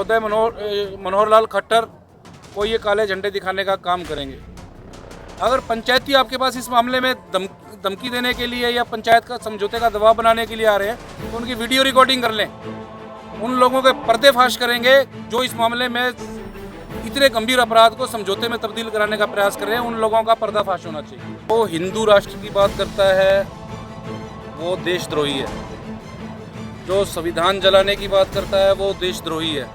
महोदय मनोहर लाल खट्टर को ये काले झंडे दिखाने का काम करेंगे। अगर पंचायती आपके पास इस मामले में धमकी देने के लिए या पंचायत का समझौते का दबाव बनाने के लिए आ रहे हैं तो उनकी वीडियो रिकॉर्डिंग कर लें। उन लोगों के पर्देफाश करेंगे जो इस मामले में इतने गंभीर अपराध को समझौते में तब्दील कराने का प्रयास कर रहे हैं। उन लोगों का पर्दाफाश होना चाहिए। वो हिंदू राष्ट्र की बात करता है वो देशद्रोही है, जो संविधान जलाने की बात करता है वो देशद्रोही है,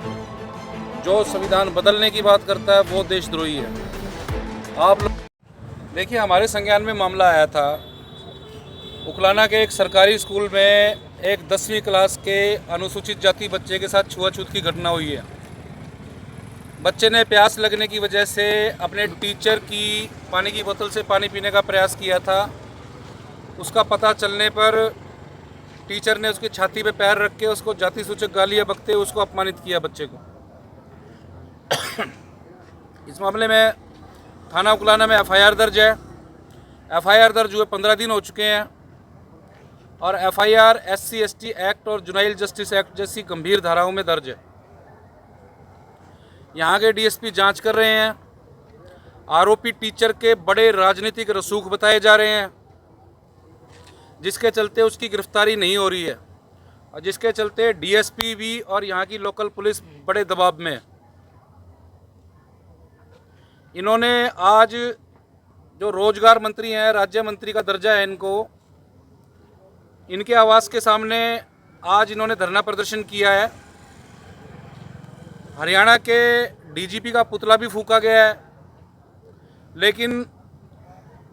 जो संविधान बदलने की बात करता है वो देशद्रोही है। आप लोग देखिए, हमारे संज्ञान में मामला आया था। उकलाना के एक सरकारी स्कूल में एक 10वीं क्लास के अनुसूचित जाति बच्चे के साथ छुआछूत की घटना हुई है। बच्चे ने प्यास लगने की वजह से अपने टीचर की पानी की बोतल से पानी पीने का प्रयास किया था। उसका पता चलने पर टीचर ने उसकी छाती पे पैर रख के उसको जाति सूचक गालियाँ बकते हुए उसको अपमानित किया बच्चे को। इस मामले में थाना उकलाना में एफआईआर दर्ज है। एफआईआर दर्ज हुए 15 दिन हो चुके हैं और एफआईआर SC/ST एक्ट और जुनाइल जस्टिस एक्ट जैसी गंभीर धाराओं में दर्ज है। यहाँ के डीएसपी जांच कर रहे हैं। आरोपी टीचर के बड़े राजनीतिक रसूख बताए जा रहे हैं, जिसके चलते उसकी गिरफ्तारी नहीं हो रही है और जिसके चलते डीएसपी भी और यहाँ की लोकल पुलिस बड़े दबाव में है। इन्होंने आज जो रोजगार मंत्री हैं, राज्य मंत्री का दर्जा है इनको, इनके आवास के सामने आज इन्होंने धरना प्रदर्शन किया है। हरियाणा के डीजीपी का पुतला भी फूंका गया है, लेकिन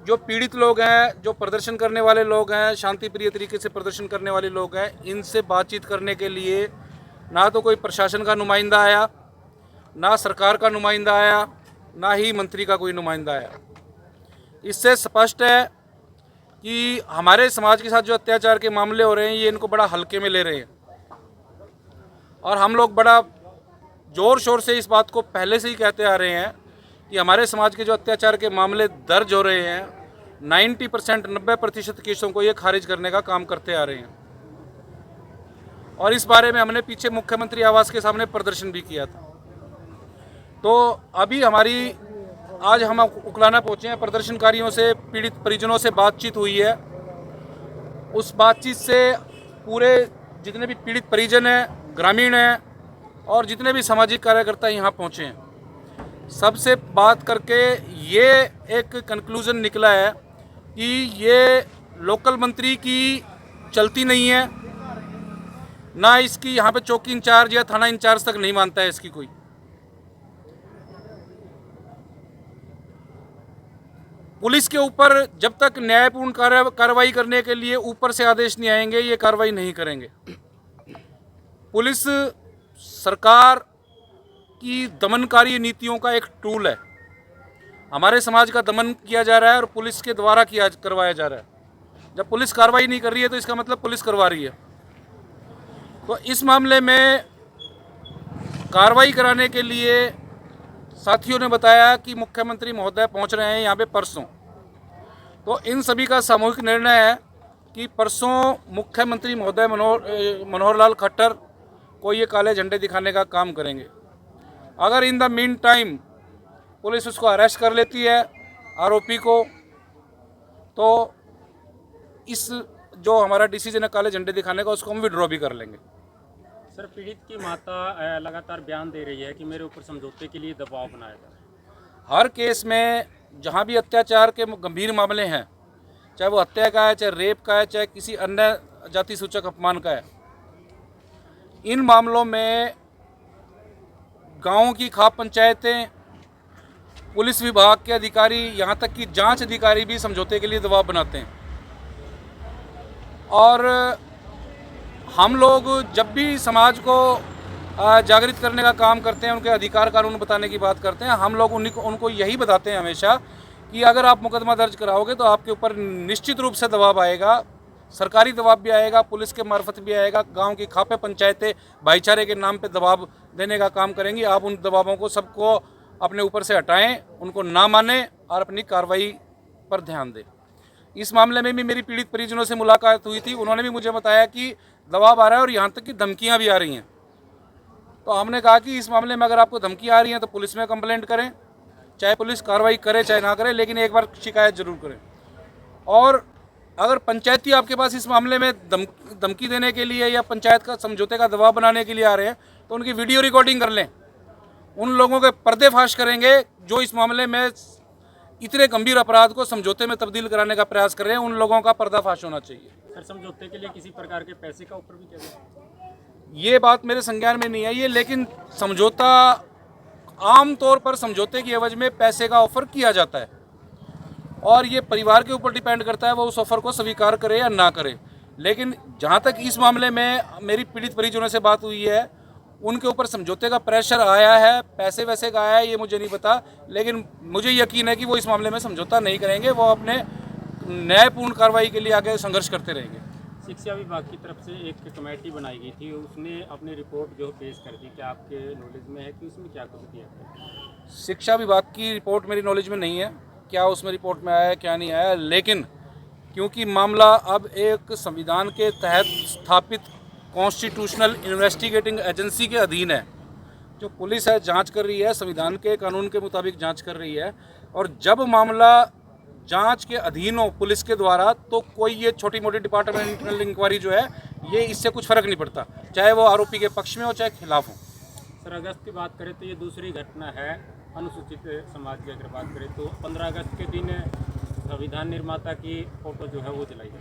जो पीड़ित लोग हैं, जो प्रदर्शन करने वाले लोग हैं, शांति प्रिय तरीके से प्रदर्शन करने वाले लोग हैं, इनसे बातचीत करने के लिए ना तो कोई प्रशासन का नुमाइंदा आया, ना सरकार का नुमाइंदा आया, ना ही मंत्री का कोई नुमाइंदा आया। इससे स्पष्ट है कि हमारे समाज के साथ जो अत्याचार के मामले हो रहे हैं ये इनको बड़ा हल्के में ले रहे हैं और हम लोग बड़ा ज़ोर शोर से इस बात को पहले से ही कहते आ रहे हैं कि हमारे समाज के जो अत्याचार के मामले दर्ज हो रहे हैं 90% केसों को ये खारिज करने का काम करते आ रहे हैं। और इस बारे में हमने पीछे मुख्यमंत्री आवास के सामने प्रदर्शन भी किया था। तो अभी आज हम उकलाना पहुँचे हैं। प्रदर्शनकारियों से, पीड़ित परिजनों से बातचीत हुई है। उस बातचीत से पूरे जितने भी पीड़ित परिजन हैं, ग्रामीण हैं और जितने भी सामाजिक कार्यकर्ता यहाँ पहुँचे हैं, सबसे बात करके ये एक कंक्लूज़न निकला है कि ये लोकल मंत्री की चलती नहीं है, ना इसकी यहाँ पे चौकी इंचार्ज या थाना इंचार्ज तक नहीं मानता है इसकी कोई। पुलिस के ऊपर जब तक न्यायपूर्ण कार्रवाई करने के लिए ऊपर से आदेश नहीं आएंगे ये कार्रवाई नहीं करेंगे। पुलिस सरकार की दमनकारी नीतियों का एक टूल है। हमारे समाज का दमन किया जा रहा है और पुलिस के द्वारा करवाया जा रहा है। जब पुलिस कार्रवाई नहीं कर रही है तो इसका मतलब पुलिस करवा रही है। तो इस मामले में कार्रवाई कराने के लिए साथियों ने बताया कि मुख्यमंत्री महोदय पहुंच रहे हैं यहाँ पे परसों। तो इन सभी का सामूहिक निर्णय है कि परसों मुख्यमंत्री महोदय मनोहर लाल खट्टर को ये काले झंडे दिखाने का काम करेंगे। अगर in the mean time police उसको अरेस्ट कर लेती है, आरोपी को, तो इस जो हमारा डिसीजन है काले झंडे दिखाने का उसको हम विड्रॉ भी कर लेंगे। सर, पीड़ित की माता लगातार बयान दे रही है कि मेरे ऊपर समझौते के लिए दबाव बनाया जा रहा है। हर केस में जहाँ भी अत्याचार के गंभीर मामले हैं, चाहे वो हत्या का है, चाहे रेप का है, चाहे किसी अन्य जाति सूचक अपमान का है, इन मामलों में गाँव की खाप पंचायतें, पुलिस विभाग के अधिकारी, यहाँ तक कि जांच अधिकारी भी समझौते के लिए दबाव बनाते हैं। और हम लोग जब भी समाज को जागृत करने का काम करते हैं, उनके अधिकार कानून बताने की बात करते हैं, हम लोग उनको यही बताते हैं हमेशा कि अगर आप मुकदमा दर्ज कराओगे तो आपके ऊपर निश्चित रूप से दबाव आएगा, सरकारी दबाव भी आएगा, पुलिस के मार्फत भी आएगा। गांव की खापे पंचायतें भाईचारे के नाम पे दबाव देने का काम करेंगी। आप उन दबावों को सबको अपने ऊपर से हटाएं, उनको ना मानें और अपनी कार्रवाई पर ध्यान दें। इस मामले में भी मेरी पीड़ित परिजनों से मुलाकात हुई थी। उन्होंने भी मुझे बताया कि दबाव आ रहा है और यहाँ तक कि धमकियाँ भी आ रही हैं। तो हमने कहा कि इस मामले में अगर आपको धमकी आ रही है तो पुलिस में कंप्लेंट करें, चाहे पुलिस कार्रवाई करे चाहे ना करे, लेकिन एक बार शिकायत जरूर करें। और अगर पंचायती आपके पास इस मामले में धमकी देने के लिए या पंचायत का समझौते का दबाव बनाने के लिए आ रहे हैं तो उनकी वीडियो रिकॉर्डिंग कर लें। उन लोगों के पर्देफाश करेंगे जो इस मामले में इतने गंभीर अपराध को समझौते में तब्दील कराने का प्रयास कर रहे हैं, उन लोगों का पर्दाफाश होना चाहिए। सर, समझौते के लिए किसी प्रकार के पैसे का ऊपर भी क्या ये बात मेरे संज्ञान में नहीं आई है, लेकिन समझौता आम तौर पर समझौते की एवज में पैसे का ऑफर किया जाता है और ये परिवार के ऊपर डिपेंड करता है वो उस ऑफर को स्वीकार करे या ना करे। लेकिन जहाँ तक इस मामले में मेरी पीड़ित परिजनों से बात हुई है, उनके ऊपर समझौते का प्रेशर आया है, पैसे वैसे का आया है ये मुझे नहीं पता, लेकिन मुझे यकीन है कि वो इस मामले में समझौता नहीं करेंगे, वो अपने न्यायपूर्ण कार्रवाई के लिए आगे संघर्ष करते रहेंगे। शिक्षा विभाग की तरफ से एक कमेटी बनाई गई थी, उसने अपनी रिपोर्ट जो पेश कर दी, क्या आपके नॉलेज में है कि उसमें क्या कुछ दिया गया? शिक्षा विभाग की रिपोर्ट मेरी नॉलेज में नहीं है, क्या उसमें रिपोर्ट में आया है क्या नहीं आया, लेकिन क्योंकि मामला अब एक संविधान के तहत स्थापित कॉन्स्टिट्यूशनल इन्वेस्टिगेटिंग एजेंसी के अधीन है, जो पुलिस है जांच कर रही है, संविधान के कानून के मुताबिक जांच कर रही है, और जब मामला जांच के अधीन हो पुलिस के द्वारा तो कोई ये छोटी मोटी डिपार्टमेंटल इंक्वायरी जो है ये इससे कुछ फ़र्क नहीं पड़ता, चाहे वो आरोपी के पक्ष में हो चाहे खिलाफ हो। सर, अगस्त की बात करें तो ये दूसरी घटना है अनुसूचित समाज की। अगर बात करें तो 15 अगस्त के दिन संविधान निर्माता की फोटो जो है वो जलाई गई।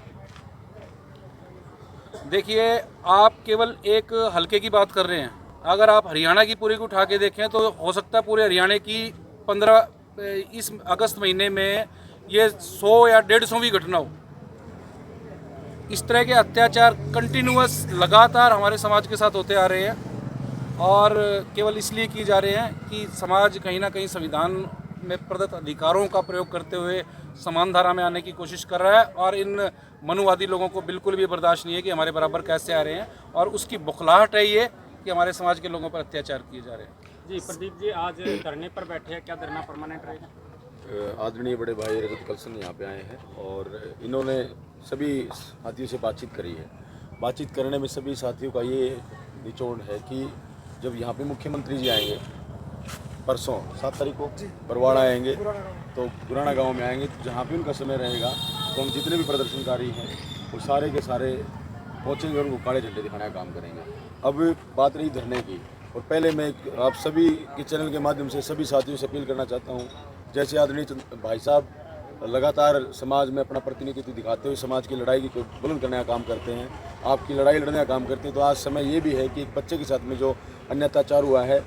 देखिए, आप केवल एक हल्के की बात कर रहे हैं, अगर आप हरियाणा की पूरी को उठा के देखें तो हो सकता है पूरे हरियाणा की 15 इस अगस्त महीने में ये 100 या 150वीं घटना हो। इस तरह के अत्याचार कंटिन्यूअस लगातार हमारे समाज के साथ होते आ रहे हैं और केवल इसलिए किए जा रहे हैं कि समाज कहीं ना कहीं संविधान में प्रदत्त अधिकारों का प्रयोग करते हुए समान धारा में आने की कोशिश कर रहा है, और इन मनुवादी लोगों को बिल्कुल भी बर्दाश्त नहीं है कि हमारे बराबर कैसे आ रहे हैं, और उसकी बौखलाहट है ये कि हमारे समाज के लोगों पर अत्याचार किए जा रहे हैं। जी प्रदीप जी, आज धरने पर बैठे हैं, क्या धरना परमानेंट रहेगा? आदरणीय बड़े भाई रजत कलसन यहाँ पे आए हैं और इन्होंने सभी साथियों से बातचीत करी है। बातचीत करने में सभी साथियों का ये निचोड़ है कि जब यहाँ पे मुख्यमंत्री जी आएंगे परसों 7 तारीख को बरवाड़ा आएंगे तो पुराना गांव में आएंगे, तो जहाँ पे उनका समय रहेगा तो हम जितने भी प्रदर्शनकारी हैं वो सारे के सारे पहुँचेंगे और उनको काले झंडे दिखाने का काम करेंगे। अब बात रही धरने की, और पहले मैं आप सभी के चैनल के माध्यम से सभी साथियों से अपील करना चाहता हूँ, जैसे आदरणीय भाई साहब लगातार समाज में अपना प्रतिनिधित्व दिखाते हुए समाज की लड़ाई की बुलंद करने का काम करते हैं, आपकी लड़ाई लड़ने का काम करते हैं, तो आज समय ये भी है कि एक बच्चे के साथ में जो अन्य अत्याचार हुआ है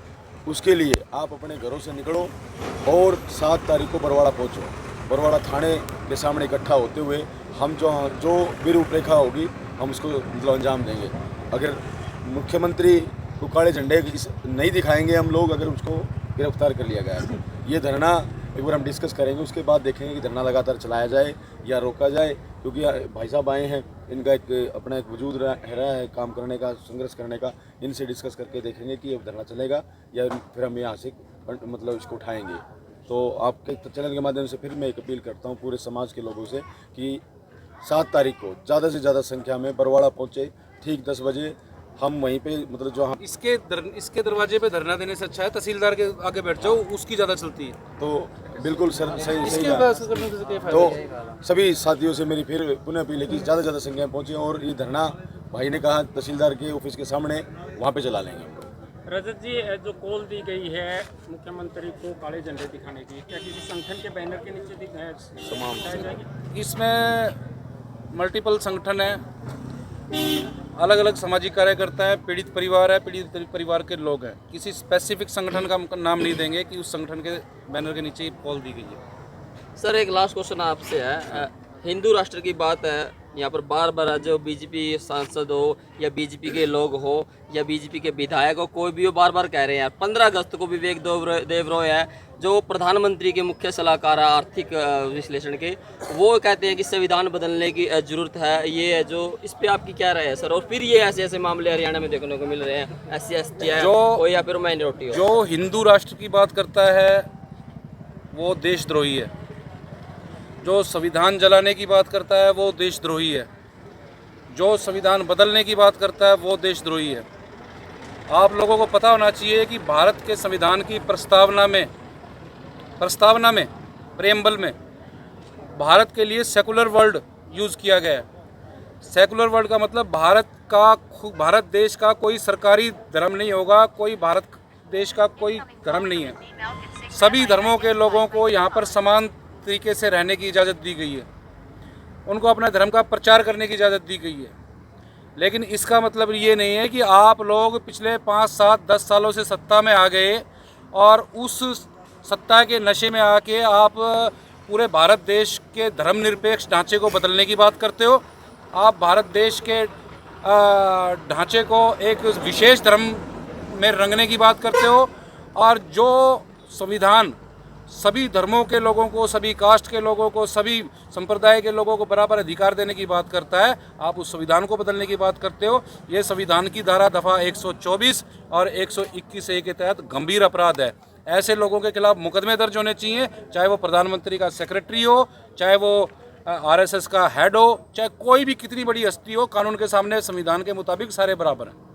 उसके लिए आप अपने घरों से निकलो और 7 तारीख को बरवाड़ा पहुँचो। बरवाड़ा थाने के सामने इकट्ठा होते हुए हम जो भी रूपरेखा होगी हम उसको मतलब अंजाम देंगे। अगर मुख्यमंत्री को काले झंडे नहीं दिखाएंगे हम लोग, अगर उसको गिरफ्तार कर लिया गया तो ये धरना एक बार हम डिस्कस करेंगे, उसके बाद देखेंगे कि धरना लगातार चलाया जाए या रोका जाए, क्योंकि भाई साहब आए हैं, इनका एक अपना एक वजूद रहा है काम करने का, संघर्ष करने का, इनसे डिस्कस करके देखेंगे कि अब धरना चलेगा या फिर हम यहाँ से मतलब इसको उठाएंगे। तो आपके चैनल के माध्यम से फिर मैं एक अपील करता हूँ पूरे समाज के लोगों से कि 7 तारीख को ज़्यादा से ज़्यादा संख्या में बरवाड़ा पहुँचे, ठीक 10 बजे हम वहीं पे मतलब जो हम इसके दरवाजे पे धरना देने से अच्छा है तहसीलदार के आगे बैठ जाओ, उसकी ज़्यादा चलती है। तो बिल्कुल सर सही बात। तो सभी साथियों से मेरी फिर पुनः अपील है कि ज़्यादा से ज़्यादा संख्या में पहुँचे और ये धरना भाई ने कहा तहसीलदार के ऑफिस के सामने वहाँ पे चला लेंगे। रजत जी, जो कॉल दी गई है मुख्यमंत्री को काले झंडे दिखाने की, क्या किसी संगठन के बैनर के नीचे दिखाई जाएगी? इसमें मल्टीपल संगठन है, अलग अलग सामाजिक कार्यकर्ता है, पीड़ित परिवार है, पीड़ित परिवार के लोग हैं, किसी स्पेसिफिक संगठन का नाम नहीं देंगे कि उस संगठन के बैनर के नीचे ही कॉल दी गई है। सर, एक लास्ट क्वेश्चन आपसे है, हिंदू राष्ट्र की बात है, यहाँ पर बार बार जो बीजेपी सांसद हो या बीजेपी के लोग हो या बीजेपी के विधायक हो, कोई भी हो, बार बार कह रहे हैं 15 अगस्त को विवेक देबरॉय है जो प्रधानमंत्री के मुख्य सलाहकार है आर्थिक विश्लेषण के, वो कहते हैं कि संविधान बदलने की ज़रूरत है। ये जो इस पे आपकी क्या राय है सर? और फिर ये ऐसे ऐसे मामले हरियाणा में देखने को मिल रहे हैं, SC ST है जो या फिर माइनॉरिटी हो। जो हिंदू राष्ट्र की बात करता है वो देशद्रोही है, जो संविधान जलाने की बात करता है वो देशद्रोही है, जो संविधान बदलने की बात करता है वो देशद्रोही है। आप लोगों को पता होना चाहिए कि भारत के संविधान की प्रस्तावना में प्रेम्बल में भारत के लिए सेकुलर वर्ड यूज़ किया गया है। सेकुलर वर्ड का मतलब भारत देश का कोई सरकारी धर्म नहीं होगा, कोई भारत देश का कोई धर्म नहीं है। सभी धर्मों के लोगों को यहाँ पर समान तरीके से रहने की इजाज़त दी गई है, उनको अपने धर्म का प्रचार करने की इजाज़त दी गई है। लेकिन इसका मतलब ये नहीं है कि आप लोग पिछले 5, 7, 10 सालों से सत्ता में आ गए और उस सत्ता के नशे में आके आप पूरे भारत देश के धर्मनिरपेक्ष ढांचे को बदलने की बात करते हो। आप भारत देश के ढांचे को एक विशेष धर्म में रंगने की बात करते हो, और जो संविधान सभी धर्मों के लोगों को, सभी कास्ट के लोगों को, सभी संप्रदाय के लोगों को बराबर अधिकार देने की बात करता है, आप उस संविधान को बदलने की बात करते हो। ये संविधान की धारा दफ़ा 124 और 121A के तहत गंभीर अपराध है। ऐसे लोगों के खिलाफ मुकदमे दर्ज होने चाहिए, चाहे वो प्रधानमंत्री का सेक्रेटरी हो, चाहे वो RSS का हेड हो, चाहे कोई भी कितनी बड़ी हस्ती हो, कानून के सामने संविधान के मुताबिक सारे बराबर हैं।